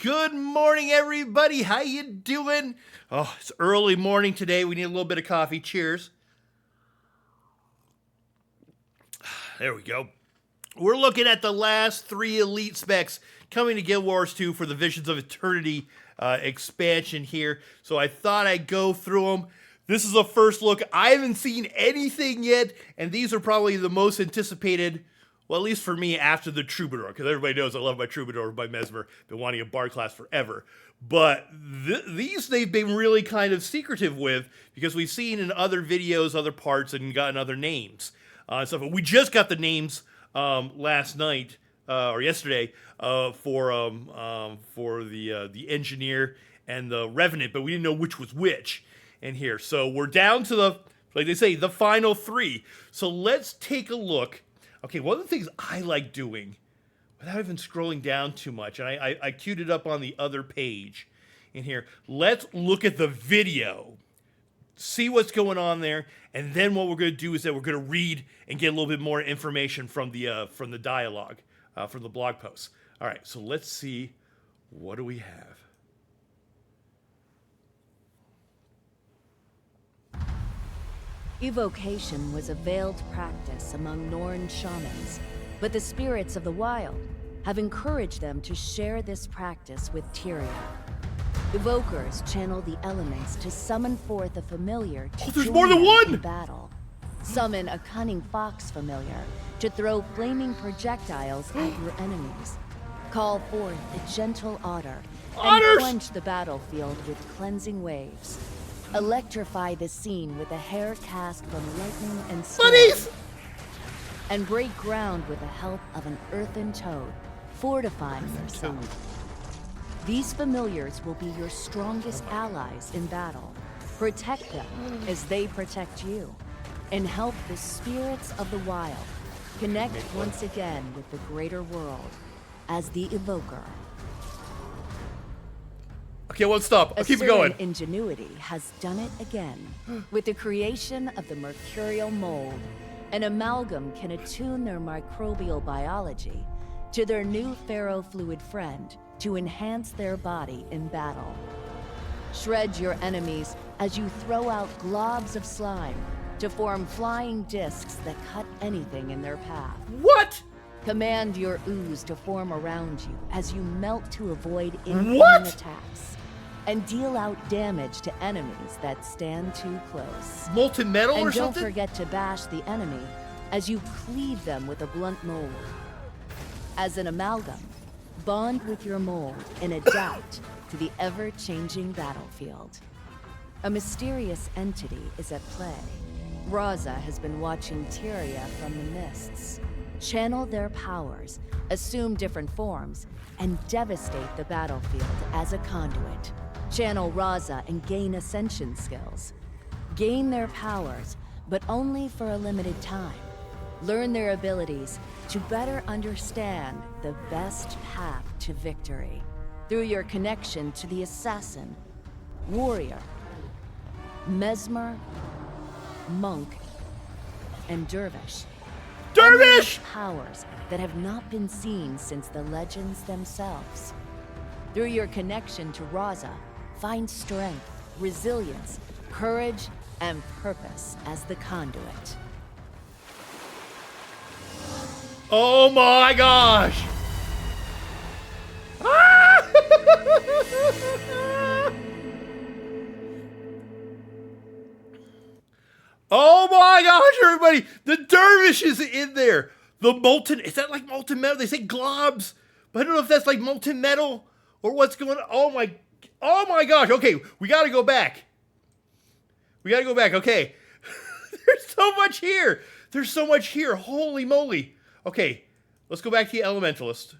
Good morning, everybody. How you doing? Oh, it's early morning today. We need a little bit of coffee. Cheers. There we go. We're looking at the last 3 elite specs coming to Guild Wars 2 for the Visions of Eternity expansion here. So I thought I'd go through them. This is a first look. I haven't seen anything yet, and these are probably the most anticipated, well, at least for me, after the Troubadour, because everybody knows I love my Troubadour by Mesmer. Been wanting a Bard class forever. But these they've been really kind of secretive with, because we've seen in other videos, other parts, and gotten other names. So we just got the names last night, or yesterday, for the Engineer and the Revenant, but we didn't know which was which in here. So we're down to the, like they say, the final 3. So let's take a look. Okay, one of the things I like doing, without even scrolling down too much, and I queued it up on the other page in here, let's look at the video, see what's going on there, and then what we're going to do is that we're going to read and get a little bit more information from the dialogue, from the blog posts. All right, so let's see, what do we have? Evocation was a veiled practice among Norn shamans, but the spirits of the wild have encouraged them to share this practice with Tyria. Evokers channel the elements to summon forth a familiar to there's join more than them one! in battle. Summon a cunning fox familiar to throw flaming projectiles at your enemies. Call forth a gentle otter and quench the battlefield with cleansing waves. Electrify the scene with a hair cast from lightning and storm. And break ground with the help of an earthen toad, fortifying your side. These familiars will be your strongest allies in battle. Protect them as they protect you, and help the spirits of the wild connect once again with the greater world as the Evoker. Okay, well, stop. I'll keep it going. Ingenuity has done it again with the creation of the mercurial mold. An amalgam can attune their microbial biology to their new ferrofluid friend to enhance their body in battle. Shred your enemies as you throw out globs of slime to form flying discs that cut anything in their path. What? Command your ooze to form around you as you melt to avoid incoming attacks. And deal out damage to enemies that stand too close. Molten metal or something? And don't forget to bash the enemy as you cleave them with a blunt mold. As an amalgam, bond with your mold and adapt to the ever-changing battlefield. A mysterious entity is at play. Raza has been watching Tyria from the mists. Channel their powers, assume different forms, and devastate the battlefield as a conduit. Channel Raza and gain ascension skills. Gain their powers, but only for a limited time. Learn their abilities to better understand the best path to victory through your connection to the assassin, warrior, mesmer, monk, and dervish. Dervish! Powers that have not been seen since the legends themselves. Through your connection to Raza, find strength, resilience, courage, and purpose as the conduit. Oh my gosh! Ah! Oh my gosh, everybody! The dervish is in there! The molten, is that like molten metal? They say globs, but I don't know if that's like molten metal or what's going on. Oh my gosh, okay, we gotta go back. Okay. There's so much here. Holy moly. Okay, let's go back to the Elementalist.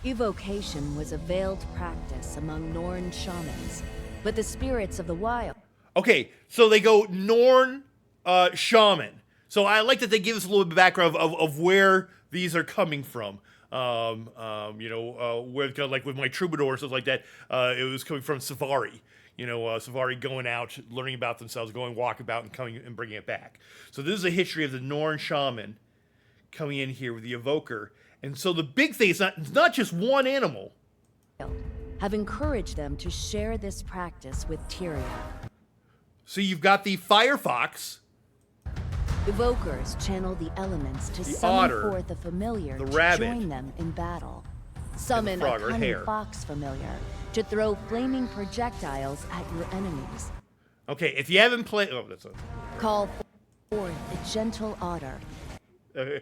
Evocation was a veiled practice among Norn shamans, but the spirits of the wild. Okay, so they go Norn shaman. So I like that they give us a little bit of background of where these are coming from. With like with my Troubadour, stuff like that, it was coming from Savari. Savari going out, learning about themselves, going walkabout and coming and bringing it back. So this is a history of the Norn shaman coming in here with the evoker. And so the big thing is it's not just one animal. Have encouraged them to share this practice with Tyria. So you've got the firefox, Evokers channel the elements to the summon otter, forth a familiar the to rabbit, join them in battle. Summon frog a or cunning hare. fox familiar to throw flaming projectiles at your enemies. Okay, if you haven't played, oh, that's a. Call forth a gentle otter. Okay.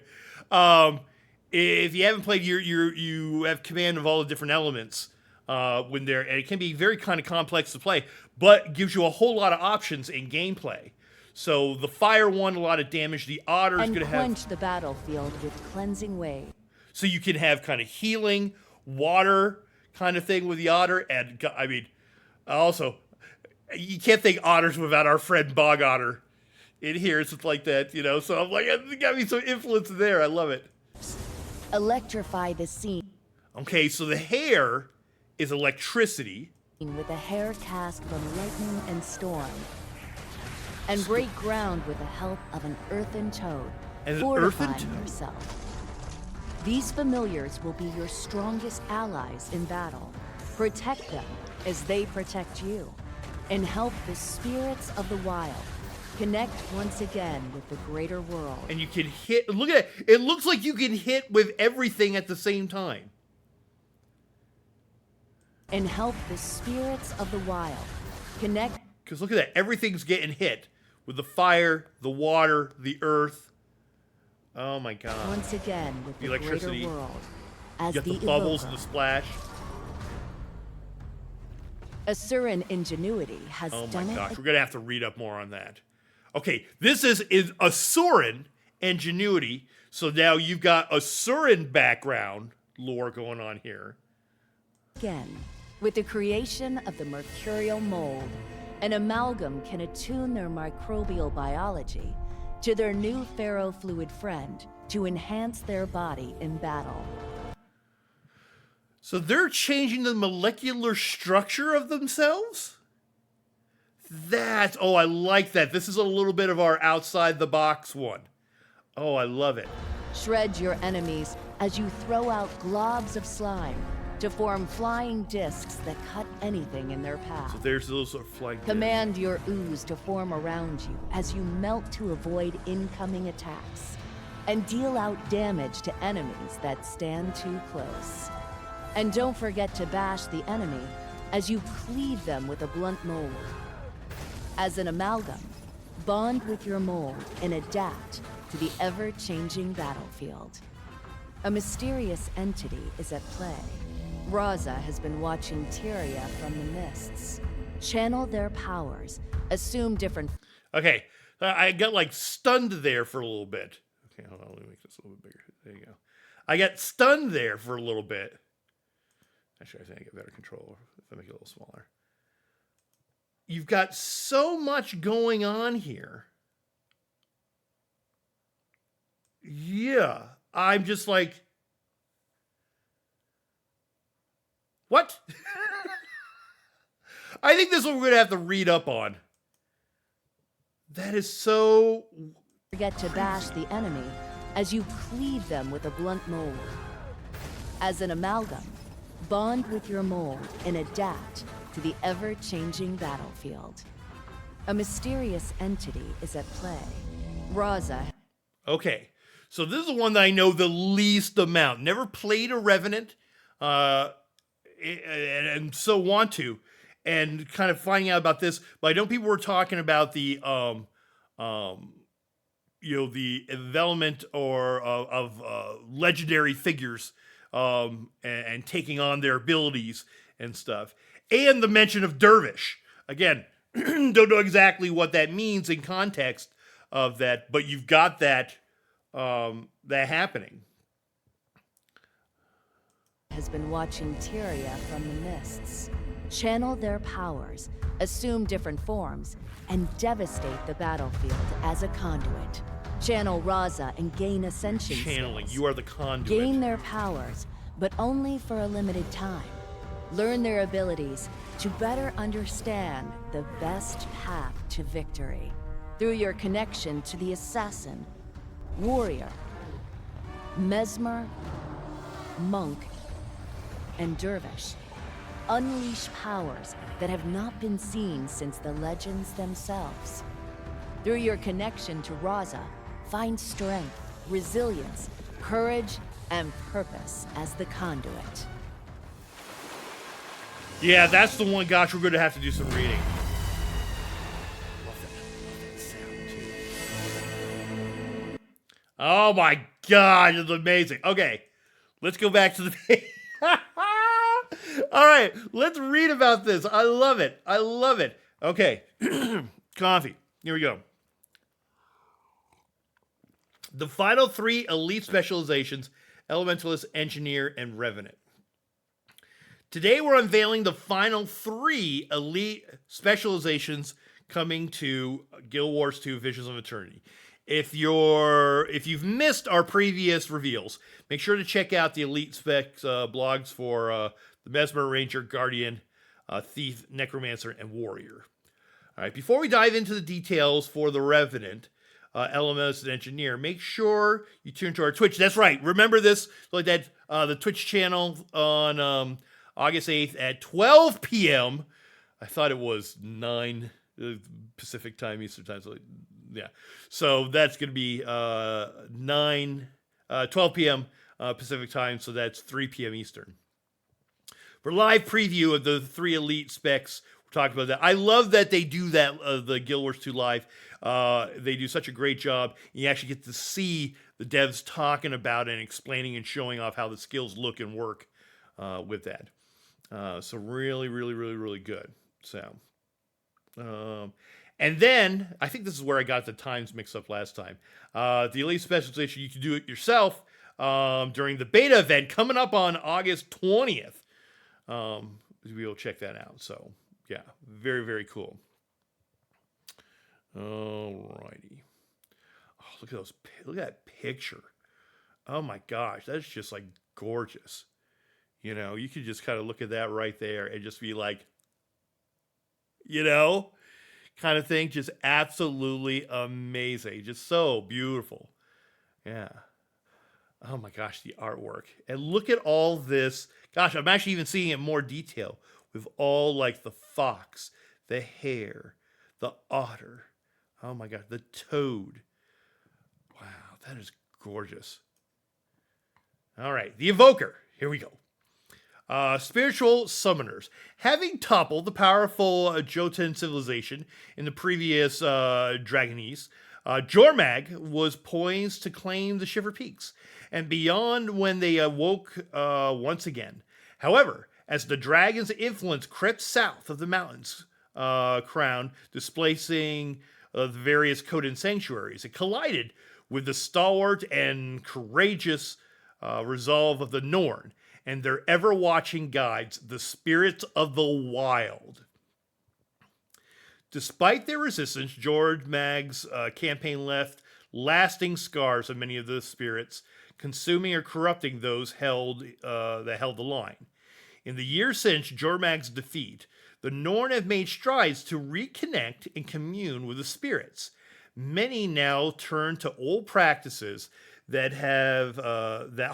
If you haven't played, you have command of all the different elements when they're, and it can be very kind of complex to play, but gives you a whole lot of options in gameplay. So the fire one, a lot of damage. The otter is going to have. Quench the battlefield with cleansing waves. So you can have kind of healing, water kind of thing with the otter, and I mean, also, you can't think otters without our friend Bog Otter in here. It's like that, you know. So I'm like, it got me some influence there. I love it. Electrify the scene Okay, so the hare is electricity. with a hair cast from lightning and storm. And break ground with the help of an earthen toad, An fortifying earthen toad? yourself. These familiars will be your strongest allies in battle. Protect them as they protect you, and help the spirits of the wild connect once again with the greater world. And you can hit, look at it. It looks like you can hit with everything at the same time. And help the spirits of the wild connect. Because look at that. Everything's getting hit with the fire, the water, the earth. Oh my god. Once again with The the electricity. greater world. As You got the the bubbles evoker. and the splash. Asuran ingenuity has Oh my done gosh. it. We're going to have to read up more on that. Okay, this is Asuran ingenuity. So now you've got Asuran background lore going on here. Again, with the creation of the mercurial mold, an amalgam can attune their microbial biology to their new ferrofluid friend to enhance their body in battle. So they're changing the molecular structure of themselves? Oh, I like that. This is a little bit of our outside the box one. Oh, I love it. Shred your enemies as you throw out globs of slime to form flying discs that cut anything in their path. So there's those sort of flying. Command your ooze to form around you as you melt to avoid incoming attacks, and deal out damage to enemies that stand too close. And don't forget to bash the enemy as you cleave them with a blunt mold. As an amalgam, bond with your mold and adapt to the ever-changing battlefield. A mysterious entity is at play. Raza has been watching Tyria from the mists. Channel their powers, assume different. Okay, I got like stunned there for a little bit. Okay, hold on, let me make this a little bit bigger. There you go. I got stunned there for a little bit. Actually, I think I get better control if I make it a little smaller. You've got so much going on here. Yeah, I'm just like, what? I think this is what we're going to have to read up on. That is so... Forget to bash the enemy as you cleave them with a blunt mold. As an amalgam, bond with your mold and adapt to the ever-changing battlefield. A mysterious entity is at play. Raza. Okay, so this is the one that I know the least amount. Never played a Revenant, and so want to, and kind of finding out about this. But I know people were talking about the, the envelopment of legendary figures, and taking on their abilities and stuff, and the mention of Dervish. Again, don't know exactly what that means in context of that, but you've got that happening. Has been watching Tyria from the mists. Channel their powers, assume different forms, and devastate the battlefield as a conduit. Channel Raza and gain ascension Channeling. skills. You are the conduit. Gain their powers, but only for a limited time. Learn their abilities to better understand the best path to victory through your connection to the assassin, warrior, Mesmer, Monk, and Dervish unleash powers that have not been seen since the legends themselves. Through your connection to Raza, find strength, resilience, courage, and purpose as the conduit. Yeah, that's the one. Gosh, we're going to have to do some reading. Love that sound too. Oh my God, it's amazing. Okay, let's go back to the. All right, let's read about this. I love it. I love it. Okay, coffee. Here we go. The final 3 elite specializations: Elementalist, Engineer, and Revenant. Today we're unveiling the final 3 elite specializations coming to Guild Wars 2 Visions of Eternity. If you've missed our previous reveals, make sure to check out the elite specs blogs for the Mesmer, Ranger, Guardian, Thief, Necromancer, and Warrior. All right, before we dive into the details for the Revenant, Elementalist, and Engineer, make sure you tune to our Twitch. That's right. Remember this, like that, the Twitch channel on August 8th at 12 p.m. I thought it was 9 Pacific time, Eastern time. So, yeah. So that's going to be 12 p.m. Pacific time. So that's 3 p.m. Eastern. For live preview of the 3 elite specs, we're talking about that. I love that they do that, the Guild Wars 2 live. They do such a great job. You actually get to see the devs talking about it and explaining and showing off how the skills look and work with that. So really, really, really, really good. So, and then I think this is where I got the times mixed up last time. The elite specialization, you can do it yourself during the beta event coming up on August 20th. We'll check that out. So yeah, very, very cool. Alrighty. Oh, look at that picture. Oh my gosh, that's just like gorgeous. You know, you could just kind of look at that right there and just be like, you know, kind of thing. Just absolutely amazing. Just so beautiful. Yeah. Oh my gosh, the artwork. And look at all this. Gosh, I'm actually even seeing it in more detail with all like the fox, the hare, the otter. Oh my God, the toad. Wow, that is gorgeous. All right, the Evoker. Here we go. Spiritual summoners. Having toppled the powerful Jotun civilization in the previous Dragonese, Jormag was poised to claim the Shiver Peaks and beyond when they awoke once again. However, as the dragon's influence crept south of the mountains crown, displacing the various Khodan sanctuaries, it collided with the stalwart and courageous resolve of the Norn and their ever-watching guides, the spirits of the wild. Despite their resistance, Jormag's campaign left lasting scars on many of the spirits, consuming or corrupting those that held the line. In the years since Jormag's defeat, the Norn have made strides to reconnect and commune with the spirits. Many now turn to old practices that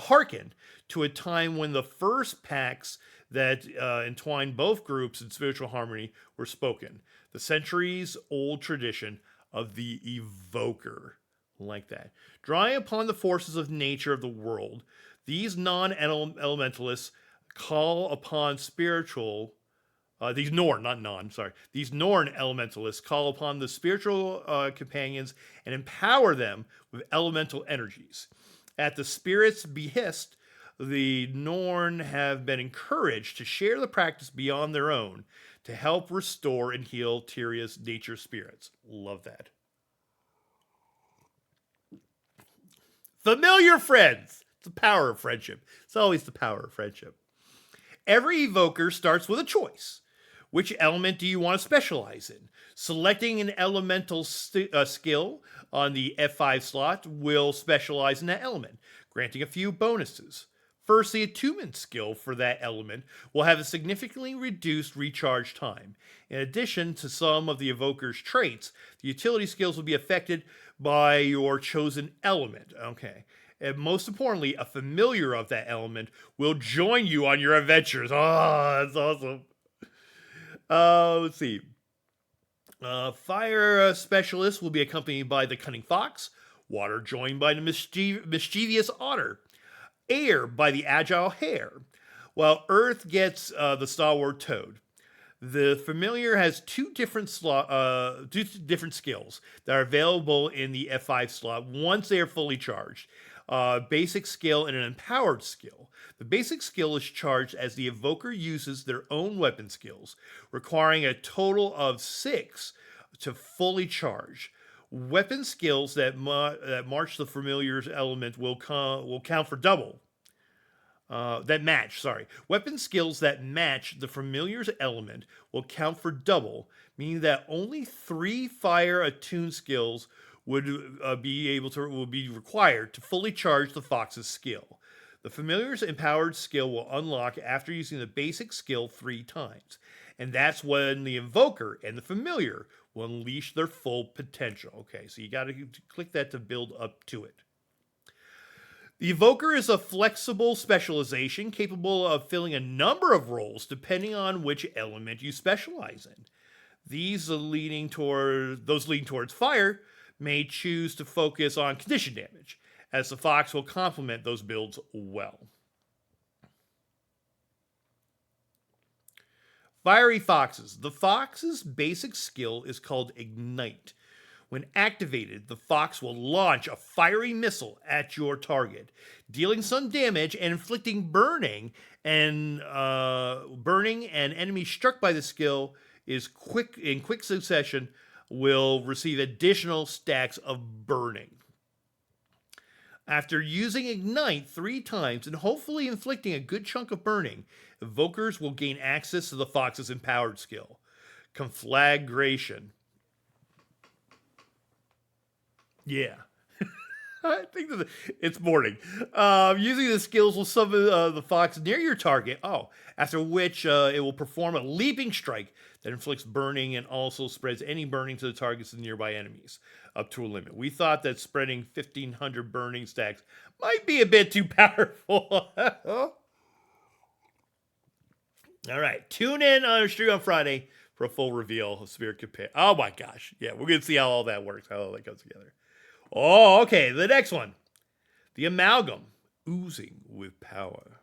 hearken to a time when the first pacts that entwined both groups in spiritual harmony were spoken. The centuries-old tradition of the Evoker. Like that. Drawing upon the forces of nature of the world, these non-elementalists call upon these Norn elementalists call upon the spiritual companions and empower them with elemental energies. At the spirit's behest, the Norn have been encouraged to share the practice beyond their own to help restore and heal Tyria's nature spirits. Love that. Familiar friends. It's the power of friendship. It's always the power of friendship. Every evoker starts with a choice. Which element do you want to specialize in? Selecting an elemental skill on the F5 slot will specialize in that element, granting a few bonuses. First, the attunement skill for that element will have a significantly reduced recharge time. In addition to some of the evoker's traits, the utility skills will be affected by your chosen element. Okay. And most importantly, a familiar of that element will join you on your adventures. Oh, that's awesome. Let's see. Fire specialist will be accompanied by the cunning fox. Water joined by the mischievous otter. Air by the agile hare. While earth gets the stalwart toad. The familiar has two different skills that are available in the F5 slot once they are fully charged. Basic skill and an empowered skill. The basic skill is charged as the evoker uses their own weapon skills, requiring a total of 6 to fully charge. Weapon skills that march the familiar's element will count for double. Weapon skills that match the familiar's element will count for double, meaning that only 3 fire attuned skills would be required to fully charge the fox's skill. The familiar's empowered skill will unlock after using the basic skill 3 times, and that's when the invoker and the familiar will unleash their full potential. Okay, so you got to click that to build up to it. The Evoker is a flexible specialization capable of filling a number of roles depending on which element you specialize in. Those leaning towards fire may choose to focus on condition damage, as the Fox will complement those builds well. Fiery Foxes. The Fox's basic skill is called Ignite. When activated, the Fox will launch a fiery missile at your target, dealing some damage and inflicting burning. And enemies struck by the skill in quick succession will receive additional stacks of burning. After using Ignite 3 times and hopefully inflicting a good chunk of burning, evokers will gain access to the Fox's empowered skill, Conflagration. Yeah. I think that it's morning. Using the skills will summon the fox near your target. After which it will perform a leaping strike that inflicts burning and also spreads any burning to the targets of nearby enemies up to a limit. We thought that spreading 1,500 burning stacks might be a bit too powerful. All right, tune in on our stream on Friday for a full reveal of Spirit Compare. Oh my gosh, yeah, we're gonna see how all that works, how all that comes together. Oh, okay, the next one. The Amalgam, oozing with power.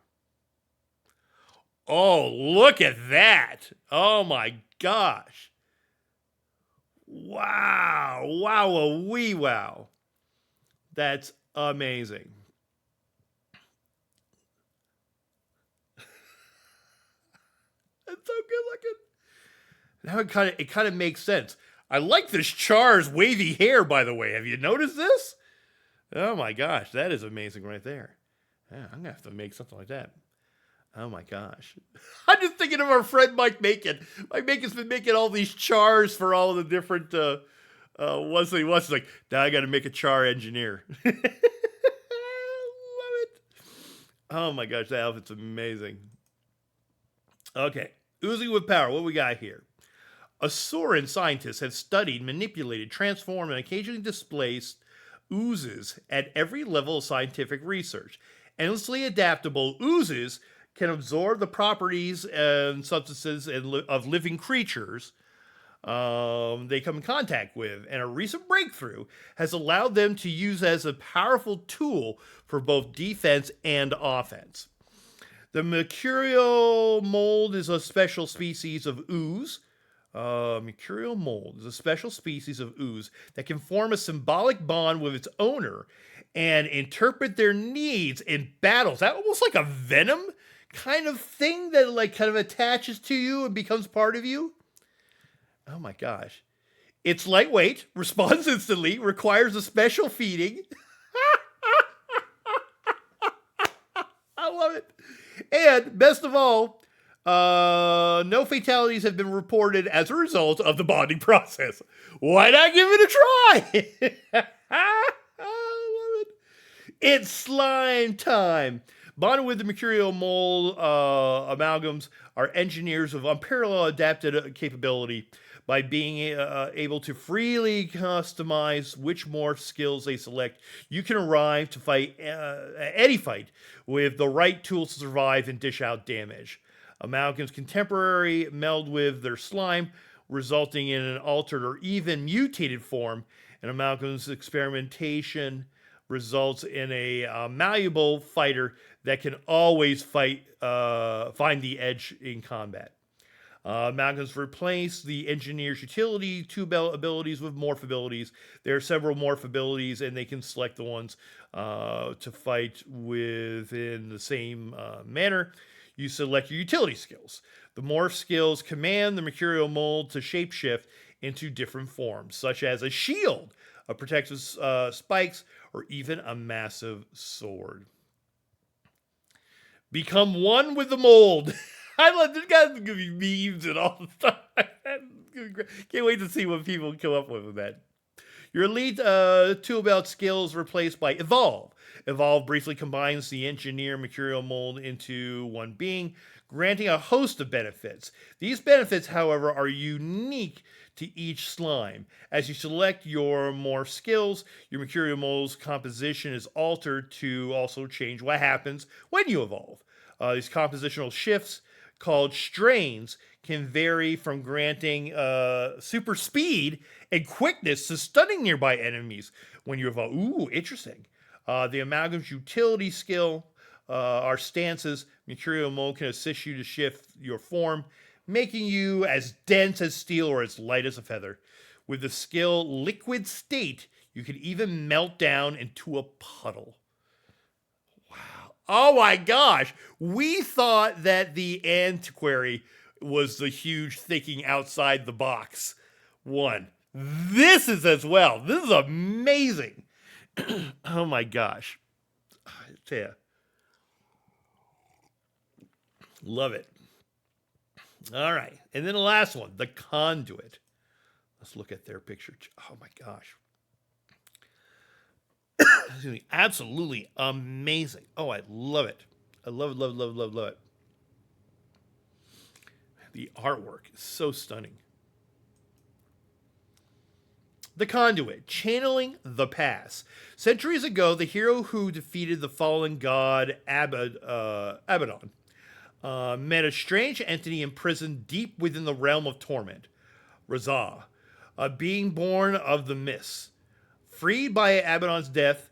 Oh, look at that. Oh my gosh. Wow. Wow-a-wee wow. That's amazing. That's so good looking. Now it kind of makes sense. I like this Char's wavy hair, by the way. Have you noticed this? Oh my gosh, that is amazing right there. Yeah, I'm going to have to make something like that. Oh my gosh. I'm just thinking of our friend Mike Macon. Mike Macon's been making all these Chars for all the different ones that he wants. He's like, now I got to make a Char engineer. Love it. Oh my gosh, that outfit's amazing. Okay, oozing with power. What we got here? Asuran scientists have studied, manipulated, transformed, and occasionally displaced oozes at every level of scientific research. Endlessly adaptable oozes can absorb the properties and substances of living creatures they come in contact with, and a recent breakthrough has allowed them to use as a powerful tool for both defense and offense. The mercurial mold is a special species of ooze. Mercurial mold is a special species of ooze that can form a symbolic bond with its owner and interpret their needs in battles. That almost like a venom kind of thing that like kind of attaches to you and becomes part of you. Oh my gosh. It's lightweight, responds instantly, requires a special feeding. I love it. And best of all, no fatalities have been reported as a result of the bonding process. Why not give it a try? I love it. It's slime time. Bonded with the mercurial mold amalgams are engineers of unparalleled adaptive capability. by being able to freely customize which morph skills they select. You can arrive to fight any fight with the right tools to survive and dish out damage. Amalgams can temporarily meld with their slime, resulting in an altered or even mutated form. And Amalgam's experimentation results in a malleable fighter that can always find the edge in combat. Amalgams replace the engineer's utility abilities with morph abilities. There are several morph abilities, and they can select the ones to fight within the same manner. You select your utility skills. The morph skills command the mercurial mold to shapeshift into different forms, such as a shield, a protective spikes, or even a massive sword. Become one with the mold. I love this guy's gonna be memes and all the stuff. Can't wait to see what people come up with that. Your elite tool belt skills replaced by Evolve. Evolve briefly combines the engineer mercurial mold into one being, granting a host of benefits. These benefits, however, are unique to each slime. As you select your morph skills, your mercurial mold's composition is altered to also change what happens when you evolve. These compositional shifts, called strains, can vary from granting super speed and quickness to stunning nearby enemies when you evolve. Ooh, interesting. The Amalgam's utility skill are stances. Mercurial mold can assist you to shift your form, making you as dense as steel or as light as a feather. With the skill Liquid State, you can even melt down into a puddle. Wow. Oh my gosh. We thought that the Antiquary was the huge thinking outside the box one. This is as well. This is amazing. Oh my gosh. I tell you. Love it. All right. And then the last one, the Conduit. Let's look at their picture. Oh my gosh. Absolutely amazing. Oh, I love it. I love it, love it, love it, love it, love it. The artwork is so stunning. The Conduit, channeling the past. Centuries ago, the hero who defeated the fallen god Abaddon met a strange entity imprisoned deep within the realm of torment, Razah, a being born of the mists. Freed by Abaddon's death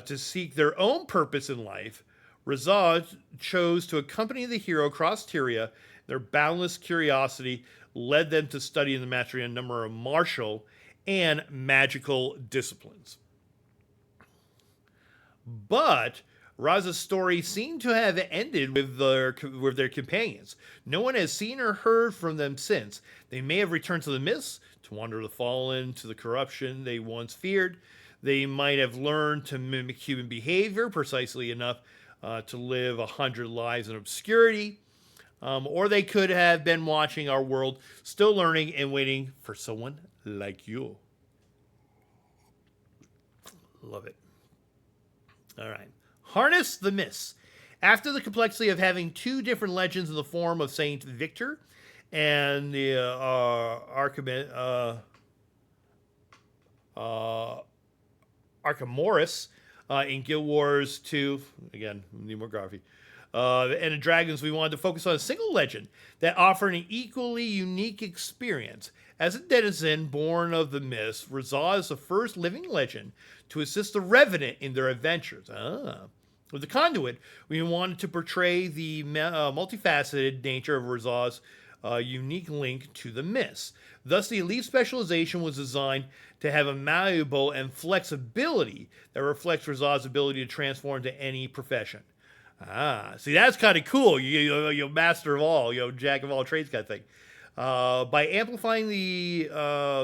to seek their own purpose in life, Razah chose to accompany the hero across Tyria. Their boundless curiosity led them to study and the mastery a number of martial and magical disciplines. But Razah's story seemed to have ended with their companions. No one has seen or heard from them since. They may have returned to the mists, to wander the fallen, to the corruption they once feared. They might have learned to mimic human behavior precisely enough to live 100 lives in obscurity. Or they could have been watching our world, still learning and waiting for someone like you. Love it. All right. Harness the Mists. After the complexity of having two different legends in the form of Saint Victor and the Archimedes in Guild Wars 2, again, demography, and the Dragons, we wanted to focus on a single legend that offered an equally unique experience. As a denizen born of the mist, Razah is the first living legend to assist the Revenant in their adventures. With the Conduit, we wanted to portray the multifaceted nature of Razah's unique link to the mist. Thus, the Elite Specialization was designed to have a malleable and flexibility that reflects Razah's ability to transform to any profession. See, that's kind of cool. You master of all, jack of all trades kind of thing. By amplifying the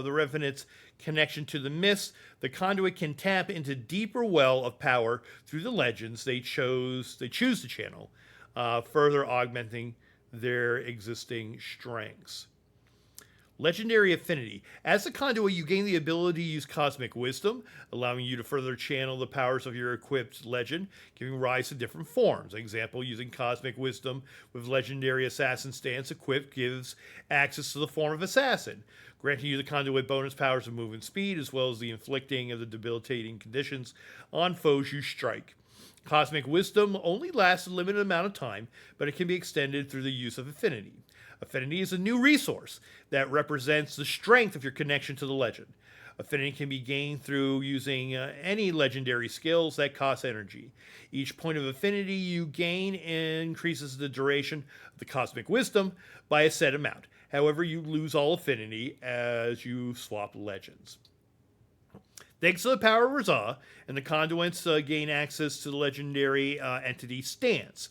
Revenant's connection to the mist, the Conduit can tap into deeper well of power through the legends they choose to channel, further augmenting their existing strengths. Legendary Affinity. As a conduit, you gain the ability to use Cosmic Wisdom, allowing you to further channel the powers of your equipped legend, giving rise to different forms. An example, using Cosmic Wisdom with Legendary Assassin stance equipped gives access to the form of Assassin, granting you the conduit bonus powers of movement speed, as well as the inflicting of the debilitating conditions on foes you strike. Cosmic Wisdom only lasts a limited amount of time, but it can be extended through the use of Affinity. Affinity is a new resource that represents the strength of your connection to the legend. Affinity can be gained through using any legendary skills that cost energy. Each point of affinity you gain increases the duration of the Cosmic Wisdom by a set amount. However, you lose all affinity as you swap legends. Thanks to the power of Razah, and the conduits gain access to the legendary entity stance,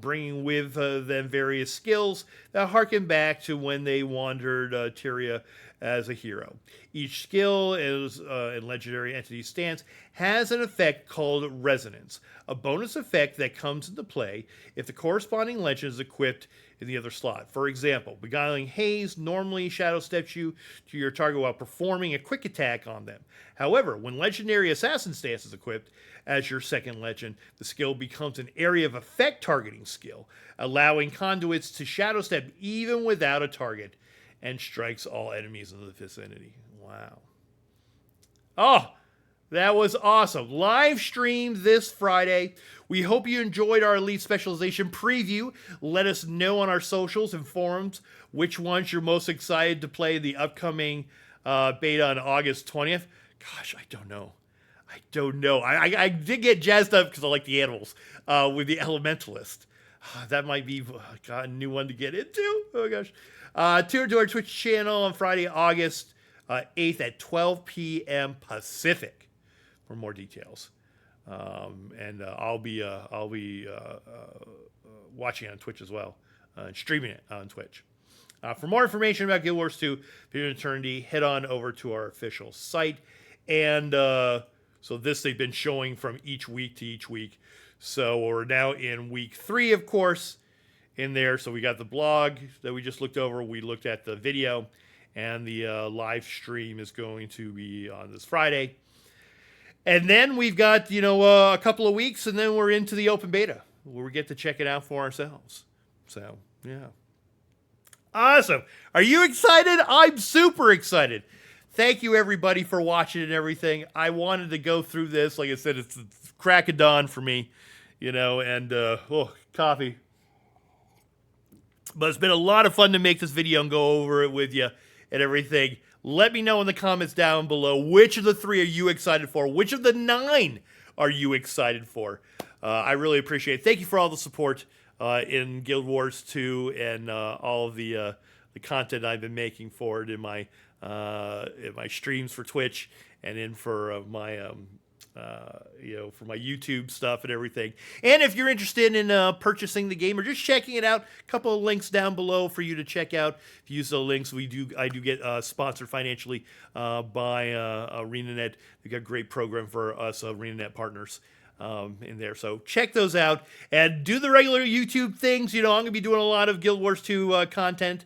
bringing with them various skills that harken back to when they wandered Tyria as a hero. Each skill is in legendary entity stance has an effect called Resonance, a bonus effect that comes into play if the corresponding legend is equipped in the other slot. For example, Beguiling Haze normally shadow steps you to your target while performing a quick attack on them. However, when Legendary Assassin stance is equipped as your second legend, the skill becomes an area of effect targeting skill, allowing conduits to shadow step even without a target, and strikes all enemies in the vicinity. Wow. Oh, that was awesome. Live stream this Friday. We hope you enjoyed our Elite Specialization preview. Let us know on our socials and forums which ones you're most excited to play in the upcoming beta on August 20th. Gosh, I don't know. I did get jazzed up because I like the animals with the Elementalist. That might be a new one to get into. Oh, gosh. Tune to our Twitch channel on Friday, August 8th at 12 p.m. Pacific for more details. And I'll be watching on Twitch as well, and streaming it on Twitch. For more information about Guild Wars 2, Beyond Eternity, head on over to our official site. And so this they've been showing from each week to each week. So we're now in week 3, of course, in there. So we got the blog that we just looked over. We looked at the video, and the live stream is going to be on this Friday. And then we've got, a couple of weeks, and then we're into the open beta, where we get to check it out for ourselves. So, yeah. Awesome. Are you excited? I'm super excited. Thank you, everybody, for watching and everything. I wanted to go through this. Like I said, it's crack of dawn for me, and, coffee. But it's been a lot of fun to make this video and go over it with you and everything. Let me know in the comments down below, which of the 3 are you excited for? Which of the 9 are you excited for? I really appreciate it. Thank you for all the support in Guild Wars 2 and all of the content I've been making for it in my streams for Twitch and in for my for my YouTube stuff and everything. And if you're interested in purchasing the game or just checking it out, a couple of links down below for you to check out. If you use the links, I do get sponsored financially by ArenaNet. They got a great program for us ArenaNet partners in there. So check those out and do the regular YouTube things. I'm going to be doing a lot of Guild Wars 2 content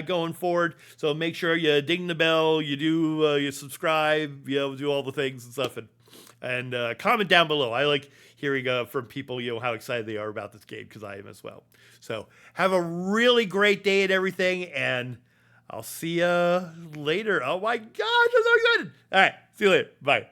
going forward. So make sure you ding the bell, you subscribe, do all the things and stuff. And comment down below. I like hearing from people, how excited they are about this game, because I am as well. So have a really great day and everything, and I'll see you later. Oh my gosh, I'm so excited. All right, see you later. Bye.